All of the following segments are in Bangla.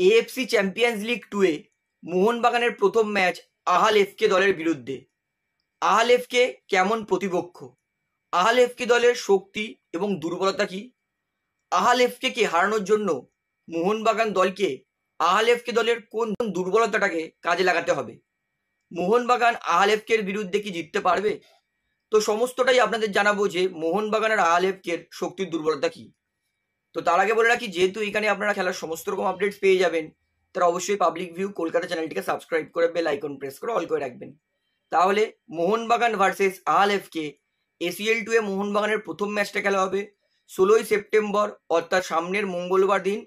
এএফসি চ্যাম্পিয়ন্স লিগ 2-এ মোহনবাগানের প্রথম ম্যাচ আহাল এফকে দলের বিরুদ্ধে। আহাল এফকে কেমন প্রতিপক্ষ, আহাল এফকে দলের শক্তি এবং দুর্বলতা কি, আহাল এফকে হারানোর জন্য মোহনবাগান দলকে আহাল এফকে দলের কোন দুর্বলতাটাকে কাজে লাগাতে হবে, মোহনবাগান আহাল এফকের বিরুদ্ধে কি জিততে পারবে, তো সমস্তটাই আপনাদের জানাবো যে মোহনবাগান আর আহাল এফকের শক্তির দুর্বলতা কি। তো তার আগে বলে রাখি, যেহেতু এখানে আপনারা খেলার সমস্ত রকম আপডেটস পেয়ে যাবেন, তারা অবশ্যই পাবলিক ভিউ কলকাতা চ্যানেলটিকে সাবস্ক্রাইব করে বেল আইকন প্রেস করে অল করে রাখবেন। তাহলে মোহনবাগান ভার্সেস আহাল এফকে এসিএল 2-এ মোহনবাগানের প্রথম ম্যাচটা খেলা হবে 16ই সেপ্টেম্বর, অর্থাৎ সামনের মঙ্গলবার দিন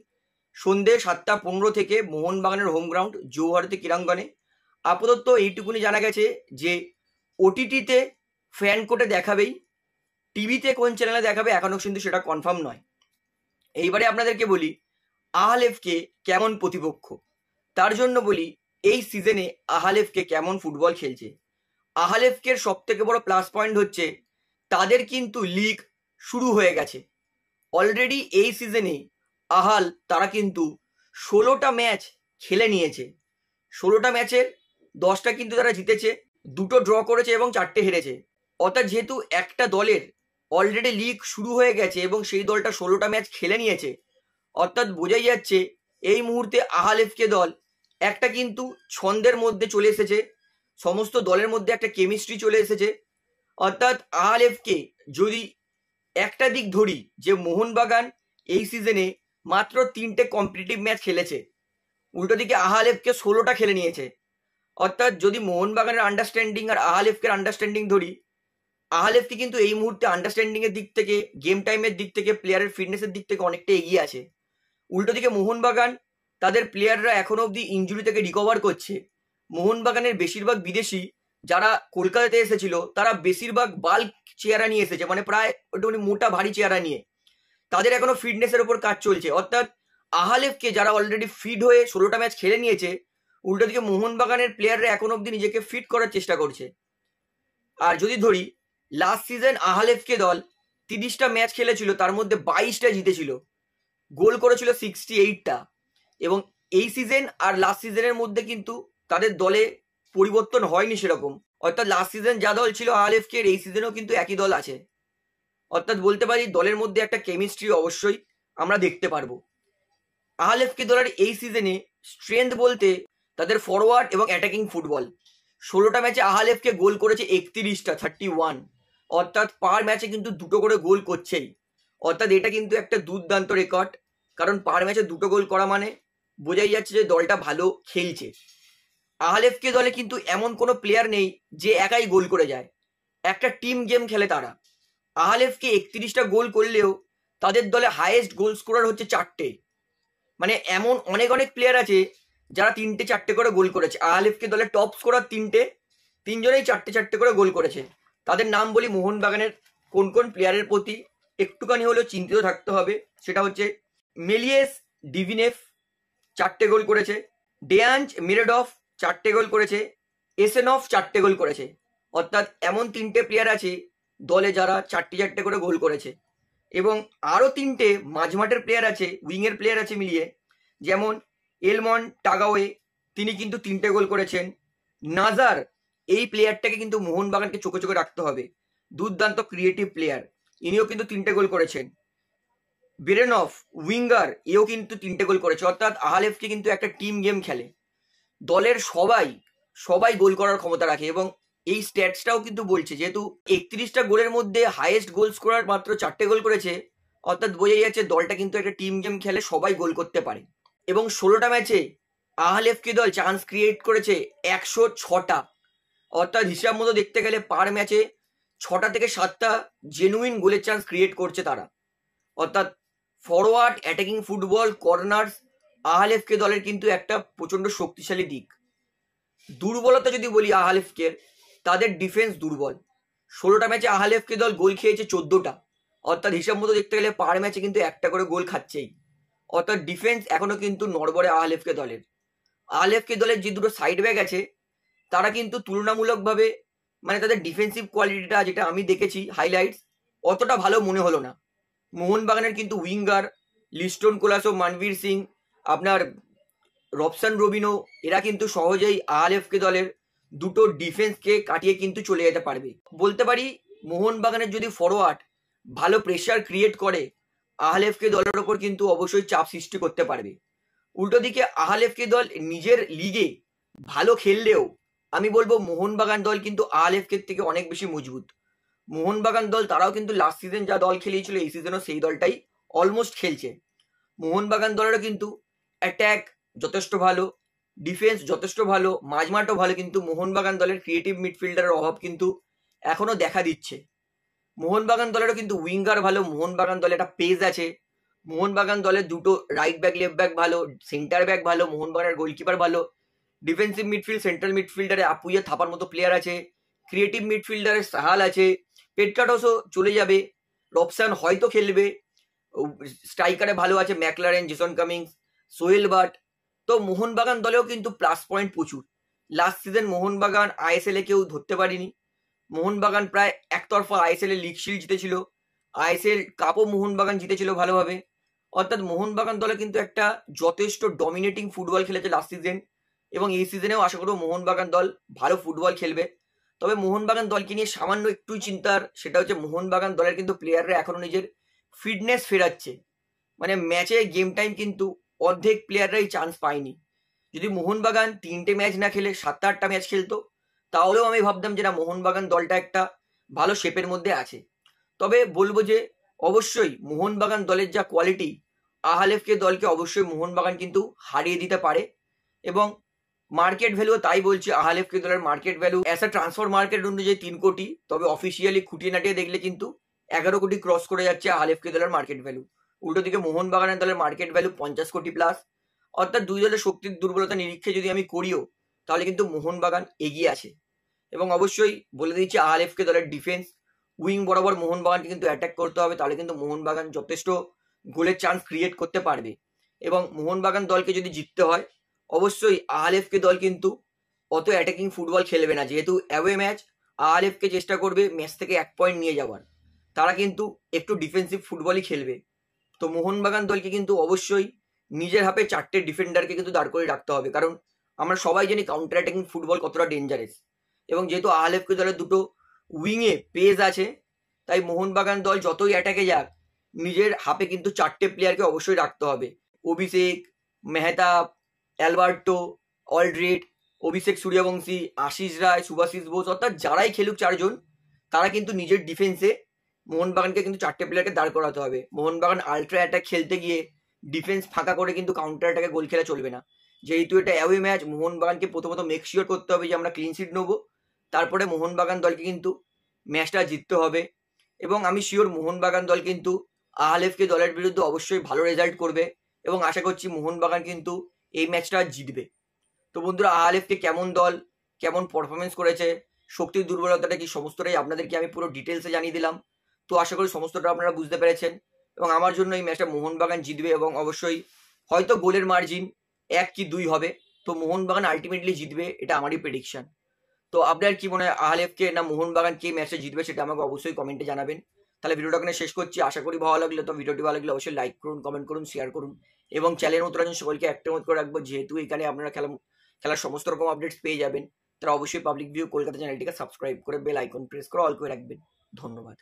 সন্ধ্যে 7:15 থেকে মোহনবাগানের হোম গ্রাউন্ড জৌহারতে ক্রীড়াঙ্গনে। আপাতত এইটুকুনি জানা গেছে যে ওটিটিতে ফ্যান কোর্টে দেখাবেই, টিভিতে কোন চ্যানেলে দেখাবে এখনও কিন্তু সেটা কনফার্ম নয়। এইবারে আপনাদেরকে বলি আহাল এফকে কেমন প্রতিপক্ষ। তার জন্য বলি এই সিজনে আহাল এফকে কেমন ফুটবল খেলছে। আহাল এফকের সব থেকে বড় প্লাস পয়েন্ট হচ্ছে তাদের কিন্তু লিগ শুরু হয়ে গেছে অলরেডি। এই সিজনে আহাল তারা কিন্তু 16টা ম্যাচ খেলে নিয়েছে। 16টা ম্যাচের 10টা কিন্তু তারা জিতেছে, 2টো ড্র করেছে এবং 4টে হেরেছে। অর্থাৎ যেহেতু একটা দলের অলরেডি লিগ শুরু হয়ে গেছে এবং সেই দলটা 16টা ম্যাচ খেলে নিয়েছে, অর্থাৎ বোঝাই যাচ্ছে এই মুহূর্তে আহাল এফকে দল একটা কিন্তু ছন্দের মধ্যে চলে এসেছে, সমস্ত দলের মধ্যে একটা কেমিস্ট্রি চলে এসেছে। অর্থাৎ আহাল এফকে যদি একটা দিক ধরি যে মোহনবাগান এই সিজনে মাত্র 3টে কম্পিটিটিভ ম্যাচ খেলেছে, উল্টো দিকে আহাল এফকে 16টা খেলে নিয়েছে। অর্থাৎ যদি মোহনবাগানের আন্ডারস্ট্যান্ডিং আর আহাল এফকের আন্ডারস্ট্যান্ডিং ধরি, আহাল এফকে কিন্তু এই মুহূর্তে আন্ডারস্ট্যান্ডিং এর দিক থেকে, গেম টাইমের দিক থেকে, প্লেয়ারের ফিটনেসের দিক থেকে অনেকটা এগিয়ে আছে। উল্টো দিকে মোহনবাগান তাদের প্লেয়াররা এখনো অবধি ইনজুরি থেকে রিকভার করছে। মোহনবাগানের বেশিরভাগ বিদেশি যারা কলকাতাতে এসেছিল তারা বেশিরভাগ বাল্ক চেহারা নিয়ে এসেছে, মানে প্রায় একটুখানি মোটা ভারী চেহারা নিয়ে। তাদের এখনো ফিটনেসের উপর কাজ চলছে। অর্থাৎ আহাল এফকে যারা অলরেডি ফিট হয়ে 16টা ম্যাচ খেলে নিয়েছে, উল্টো দিকে মোহনবাগানের প্লেয়াররা এখন অবধি নিজেকে ফিট করার চেষ্টা করছে। আর যদি ধরি লাস্ট সিজন আহাল এফকে দল 30টা ম্যাচ খেলেছিল, তার মধ্যে 22টা জিতেছিল, গোল করেছিল 68টা। এবং এই সিজন আর লাস্ট সিজনের মধ্যে কিন্তু তাদের দলে পরিবর্তন হয়নি সেরকম। অর্থাৎ লাস্ট সিজন যা দল ছিল আহাল এফকে, এই সিজনেও কিন্তু একই দল আছে। অর্থাৎ বলতে পারি দলের মধ্যে একটা কেমিস্ট্রি অবশ্যই আমরা দেখতে পারবো। আহাল এফকে দলের এই সিজনে স্ট্রেংথ বলতে তাদের ফরওয়ার্ড এবং অ্যাটাকিং ফুটবল। 16টা ম্যাচে আহাল এফকে গোল করেছে 31টা, 31। অর্থাৎ পার ম্যাচে কিন্তু 2টো করে গোল করছেই। অর্থাৎ এটা কিন্তু একটা দুর্দান্ত রেকর্ড, কারণ পার ম্যাচে 2টো গোল করা মানে বোঝাই যাচ্ছে যে দলটা ভালো খেলছে। আহাল এফকে দলে কিন্তু এমন কোনো প্লেয়ার নেই যে একাই গোল করে যায়, একটা টিম গেম খেলে তারা। আহাল এফকে 31টা গোল করলেও তাদের দলে হাইয়েস্ট গোল স্কোরার হচ্ছে 4টে। মানে এমন অনেক অনেক প্লেয়ার আছে যারা 3টে 4টে করে গোল করেছে। আহাল এফকে দলে টপ স্কোরার 3টে, 3জনেই 4টে 4টে করে গোল করেছে। তাদের নাম বলি, মোহনবাগানের কোন কোন প্লেয়ারের প্রতি একটুখানি হলেও চিন্তিত থাকতে হবে, সেটা হচ্ছে মেলিয়েস ডিভিনেফ 4টে গোল করেছে, ডেয়াঞ্জ মিরেডফ 4টে গোল করেছে, এসেনফ 4টে গোল করেছে। অর্থাৎ এমন 3টে প্লেয়ার আছে দলে যারা 4টে 4টে করে গোল করেছে। এবং আরও 3টে মাঝমাঠের প্লেয়ার আছে, উইংয়ের প্লেয়ার আছে মিলিয়ে, যেমন এলমন টাগাওয়ে, তিনি কিন্তু 3টে গোল করেছেন। নাজার, এই প্লেয়ারটাকে কিন্তু মোহনবাগানকে চোখে চোখে রাখতে হবে, দুর্দান্ত ক্রিয়েটিভ প্লেয়ার, ইনিও কিন্তু 3টে গোল করেছেন। বেরেনফ উইঙ্গার, এও কিন্তু 3টে গোল করেছে। অর্থাৎ আহাল এফকে কিন্তু একটা টিম গেম খেলে, দলের সবাই গোল করার ক্ষমতা রাখে। এবং এই স্ট্যাটসটাও কিন্তু বলছে, যেহেতু 31টা গোলের মধ্যে হাইয়েস্ট গোল স্কোরার মাত্র 4টে গোল করেছে, অর্থাৎ বোঝাই যাচ্ছে দলটা কিন্তু একটা টিম গেম খেলে, সবাই গোল করতে পারে। এবং 16টা ম্যাচে আহাল এফকে দল চান্স ক্রিয়েট করেছে 106টা। অর্থাৎ হিসাব মতো দেখতে গেলে পার ম্যাচে 6টা থেকে 7টা জেনুইন গোলের চান্স ক্রিয়েট করছে তারা। অর্থাৎ ফরওয়ার্ড, অ্যাটাকিং ফুটবল, কর্নার্স আহাল এফকে দলের কিন্তু একটা প্রচণ্ড শক্তিশালী দিক। দুর্বলতা যদি বলি আহাল এফকে, তাদের ডিফেন্স দুর্বল। 16টা ম্যাচে আহাল এফকে দল গোল খেয়েছে 14টা। অর্থাৎ হিসাব মতো দেখতে গেলে পার ম্যাচে কিন্তু একটা করে গোল খাচ্ছেই। অর্থাৎ ডিফেন্স এখনো কিন্তু নড়বড়ে আহাল এফকে দলের। আহাল এফকে দলের যে দুটো সাইড ব্যাক আছে তারা কিন্তু তুলনামূলকভাবে, মানে তাদের ডিফেন্সিভ কোয়ালিটিটা যেটা আমি দেখেছি হাইলাইটস, অতটা ভালো মনে হলো না। মোহনবাগানের কিন্তু উইঙ্গার লিস্টন কোলাসো, মানবীর সিং, আপনার রবসান রবিনো এরা কিন্তু সহজেই আহলেফকে দলের দুটো ডিফেন্সকে কাটিয়ে কিন্তু চলে যেতে পারবে। বলতে পারি মোহনবাগানের যদি ফরওয়ার্ড ভালো প্রেশার ক্রিয়েট করে আহলেফকে দলের ওপর কিন্তু অবশ্যই চাপ সৃষ্টি করতে পারবে। উল্টো দিকে আহলেফকে দল নিজের লিগে ভালো খেললেও আমি বলবো মোহনবাগান দল কিন্তু আহলেফকে থেকে অনেক বেশি মজবুত। মোহনবাগান দল তারাও কিন্তু লাস্ট সিজন যা দল খেলিয়েছিল এই সিজনও সেই দলটাই অলমোস্ট খেলছে। মোহনবাগান দলেরও কিন্তু অ্যাট্যাক যথেষ্ট ভালো, ডিফেন্স যথেষ্ট ভালো, মাঝমাঠও ভালো, কিন্তু মোহনবাগান দলের ক্রিয়েটিভ মিডফিল্ডারের অভাব কিন্তু এখনো দেখা দিচ্ছে। মোহনবাগান দলেরও কিন্তু উইঙ্গার ভালো, মোহনবাগান দলে একটা পেজ আছে, মোহনবাগান দলের দুটো রাইট ব্যাক লেফট ব্যাক ভালো, সেন্টার ব্যাক ভালো, মোহনবাগানের গোলকিপার ভালো, ডিফেন্সিভ মিডফিল্ড সেন্ট্রাল মিডফিল্ডারে আপুইয়া থাপার মতো প্লেয়ার আছে, ক্রিয়েটিভ মিডফিল্ডারে সাহাল আছে, পেট্রাটসও চলে যাবে, রবসান হয়তো খেলবে, স্ট্রাইকারে ভালো আছে McLaren, Jason Cummings, Suhail Bhat. তো মোহনবাগান দলেও কিন্তু প্লাস পয়েন্ট প্রচুর। লাস্ট সিজন মোহনবাগান আইএসএল এ কেউ ধরতে পারিনি। মোহনবাগান প্রায় একতরফা আইএসএল এ লিগ শিল্ড জিতেছিল, আইএসএল কাপও মোহনবাগান জিতেছিল ভালোভাবে। অর্থাৎ মোহনবাগান দলে কিন্তু একটা যথেষ্ট ডমিনেটিং ফুটবল খেলেছে লাস্ট সিজন, এবং এই সিজনেও আশা করব মোহনবাগান দল ভালো ফুটবল খেলবে। তবে মোহনবাগান দলকে নিয়ে সামান্য একটু চিন্তার, সেটা হচ্ছে মোহনবাগান দলের কিন্তু প্লেয়াররা এখনো নিজের ফিটনেস ফেরাচ্ছে। মানে ম্যাচে গেম টাইম কিন্তু অর্ধেক প্লেয়াররাই চান্স পায়নি। যদি মোহনবাগান 3টে ম্যাচ না খেলে 7-8টা ম্যাচ খেলতো তাহলেও আমি ভাবতাম যে না, মোহনবাগান দলটা একটা ভালো শেপের মধ্যে আছে। তবে বলবো যে অবশ্যই মোহনবাগান দলের যা কোয়ালিটি, আহলেফকে দলকে অবশ্যই মোহনবাগান কিন্তু হারিয়ে দিতে পারে। এবং মার্কেট ভ্যালু তাই বলছি, আহলেফকে দলের market value as a transfer market অনুযায়ী 3 কোটি, তবে অফিসিয়ালি খুঁটিয়ে নাটিয়ে দেখলে কিন্তু 11 কোটি ক্রস করে যাচ্ছে আহলেফকে দলের মার্কেট ভ্যালু। উল্টো দিকে মোহনবাগানের দলের মার্কেট ভ্যালু 50 কোটি প্লাস। অর্থাৎ দুই দলের শক্তির দুর্বলতা নিরীক্ষে যদি আমি করিও তাহলে কিন্তু মোহনবাগান এগিয়ে আছে। এবং অবশ্যই বলে দিচ্ছি আহলেফকে দলের ডিফেন্স উইং বরাবর মোহনবাগানকে কিন্তু অ্যাটাক করতে হবে, তাহলে কিন্তু মোহনবাগান যথেষ্ট গোলের চান্স ক্রিয়েট করতে পারবে। এবং মোহনবাগান দলকে যদি জিততে হয় অবশ্যই আহলেফকে দল কিন্তু অত অ্যাটাকিং ফুটবল খেলবে না, যেহেতু অ্যাওয়ে ম্যাচ। আহলেফকে চেষ্টা করবে ম্যাচ থেকে 1 পয়েন্ট নিয়ে যাওয়ার, তারা কিন্তু একটু ডিফেন্সিভ ফুটবলই খেলবে। তো মোহনবাগান দলকে কিন্তু অবশ্যই নিজের হাতে 4টে ডিফেন্ডারকে কিন্তু দাঁড় করে রাখতে হবে, কারণ আমরা সবাই জানি কাউন্টার অ্যাটাকিং ফুটবল কতটা ডেঞ্জারাস। এবং যেহেতু আহলেফকে দলের দুটো উইংয়ে পেজ আছে, তাই মোহনবাগান দল যতই অ্যাটাকে যাক নিজের হাতে কিন্তু 4টে প্লেয়ারকে অবশ্যই রাখতে হবে। অভিষেক, মেহতাব, অ্যালবার্টো, অলড্রেড, অভিষেক সূর্যবংশী, আশিস রায়, সুভাশিস বোস, অর্থাৎ যারাই খেলুক 4জন, তারা কিন্তু নিজের ডিফেন্সে মোহনবাগানকে কিন্তু 4টে প্লেয়ারকে দাঁড় করাতে হবে। মোহনবাগান আলট্রা অ্যাটাক খেলতে গিয়ে ডিফেন্স ফাঁকা করে কিন্তু কাউন্টার অ্যাটাকে গোল খেলা চলবে না। যেহেতু এটা অ্যাওয়ে ম্যাচ, মোহনবাগানকে প্রথমত মেক শিওর করতে হবে যে আমরা ক্লিন শিট নেবো, তারপরে মোহনবাগান দলকে কিন্তু ম্যাচটা জিততে হবে। এবং আমি শিওর মোহনবাগান দল কিন্তু আহলেফকে দলের বিরুদ্ধে অবশ্যই ভালো রেজাল্ট করবে, এবং আশা করছি মোহনবাগান কিন্তু এই ম্যাচটা জিতবে। তো বন্ধুরা, আহলেফকে কেমন দল, কেমন পারফরমেন্স করেছে, শক্তির দুর্বলতাটা কি, সমস্তটাই আপনাদেরকে আমি পুরো ডিটেলসে জানিয়ে দিলাম। তো আশা করি সমস্তটা আপনারা বুঝতে পেরেছেন, এবং আমার জন্য এই ম্যাচটা মোহনবাগান জিতবে, এবং অবশ্যই হয়তো গোলের মার্জিন 1 কি 2 হবে। তো মোহনবাগান আলটিমেটলি জিতবে, এটা আমারই প্রেডিকশন। তো আপনার কি মনে হয়, আহলেফকে না মোহনবাগান কে ম্যাচে জিতবে, সেটা আমাকে অবশ্যই কমেন্টে জানাবেন। তাহলে ভিডিওটা এখানে শেষ করছি। আশা করি ভালো লাগলে, তো ভিডিওটি ভালো লাগলে অবশ্যই লাইক করুন, কমেন্ট করুন, শেয়ার করুন, এবং চ্যানেলের মতো সকলকে একটা মত করে রাখবো, যেহেতু এখানে আপনারা খেলার সমস্ত রকম আপডেটস পেয়ে যাবেন। তারা অবশ্যই পাবলিক ভিউ কলকাতা চ্যানেলটিকে সাবস্ক্রাইব করে বেল আইকন প্রেস করে অল করে রাখবেন। ধন্যবাদ।